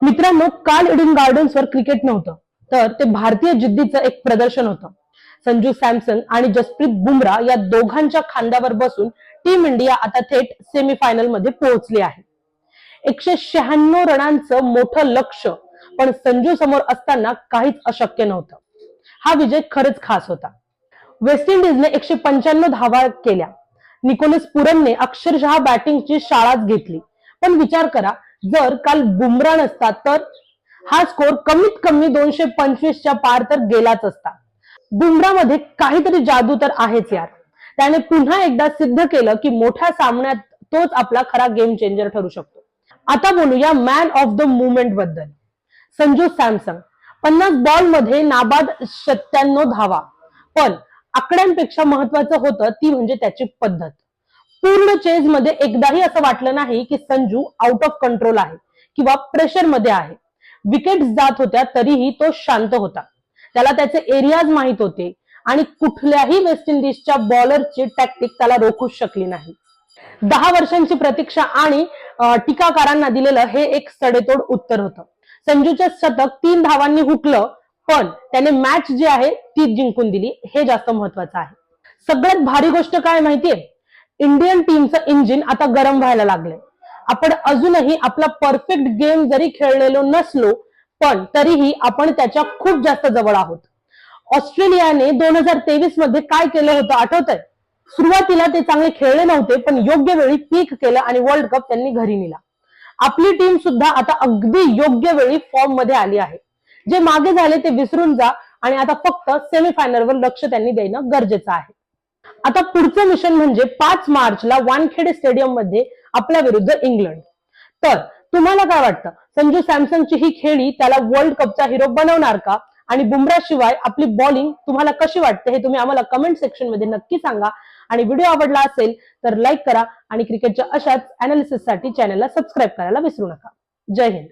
मित्रांनो, काल Eden गार्डन्सवर cricket नव्हतं, तर ते भारतीय जिद्दीचं एक प्रदर्शन होतं. संजू सॅमसन आणि जसप्रीत बुमराह या दोघांच्या खांद्यावर बसून टीम इंडिया आता थेट सेमीफायनल मध्ये पोहोचली आहे. 196 रनांचं मोठं लक्ष, पण संजू समोर असताना काहीच अशक्य नव्हतं. हा विजय खरंच खास होता. वेस्ट इंडिजने 195 धावा केल्या. निकोलस पुरनने अक्षरशः बॅटिंगची शाळाच घेतली. पण विचार करा, जर काल बुमराह नसता तर हा स्कोर कमीत कमी 225च्या पार तर गेलाच असता. बुमराह मध्ये काहीतरी जादू तर आहेच यार. त्याने पुन्हा एकदा सिद्ध केलं की मोठ्या सामन्यात तोच आपला खरा गेम चेंजर ठरू शकतो. आता बोलूया मॅन ऑफ द मुवमेंट बद्दल. संजू सॅमसन 50 बॉल मध्ये नाबाद 97 धावा. पण आकड्यांपेक्षा महत्वाचं होतं ती म्हणजे त्याची पद्धत. पूर्ण चेज मध्ये एकदाही असं वाटलं नाही की संजू आउट ऑफ कंट्रोल आहे किंवा प्रेशर मध्ये आहे. विकेट्स जात होत्या तरीही तो शांत होता. त्याला त्याचे एरियाज माहित होते आणि कुठल्याही वेस्ट इंडिजच्या बॉलरची टॅक्टिक त्याला रोखूच शकली नाही. 10 वर्षांची प्रतीक्षा आणि टीकाकारांना दिलेलं हे एक सडेतोड उत्तर होतं. संजूचे शतक 3 धावांनी हुकलं, पण त्याने मॅच जी आहे ती जिंकून दिली, हे जास्त महत्वाचं आहे. सगळ्यात भारी गोष्ट काय माहितीये, इंडियन टीमचं इंजिन आता गरम व्हायला लागलंय. आपण अजूनही आपला परफेक्ट गेम जरी खेळलेलो नसलो, पण तरीही आपण त्याच्या खूप जास्त जवळ आहोत. ऑस्ट्रेलियाने 2023 मध्ये काय केलं होतं आठवतंय? सुरुवातीला ते चांगले खेळले नव्हते, पण योग्य वेळी पीक केलं आणि वर्ल्ड कप त्यांनी घरी नेला. आपली टीम सुद्धा आता अगदी योग्य वेळी फॉर्म मध्ये आली आहे. जे मागे झाले ते विसरून जा आणि आता फक्त सेमीफायनलवर लक्ष त्यांनी देणं गरजेचं आहे. आता पुढचं मिशन म्हणजे 5 मार्चला वानखेडे स्टेडियम मध्ये आपल्या विरुद्ध इंग्लंड. तर तुम्हाला काय वाटतं, संजू सॅमसनची ही खेळी त्याला वर्ल्ड कपचा हिरो बनवणार का? आणि बुमराह शिवाय आपली बॉलिंग तुम्हाला कशी वाटते हे तुम्ही आम्हाला कमेंट सेक्शन मध्ये नक्की सांगा. आणि व्हिडिओ आवडला असेल तर लाईक करा आणि क्रिकेटच्या अशाच अनालिसिससाठी चॅनलला सबस्क्राईब करायला विसरू नका. जय हिंद.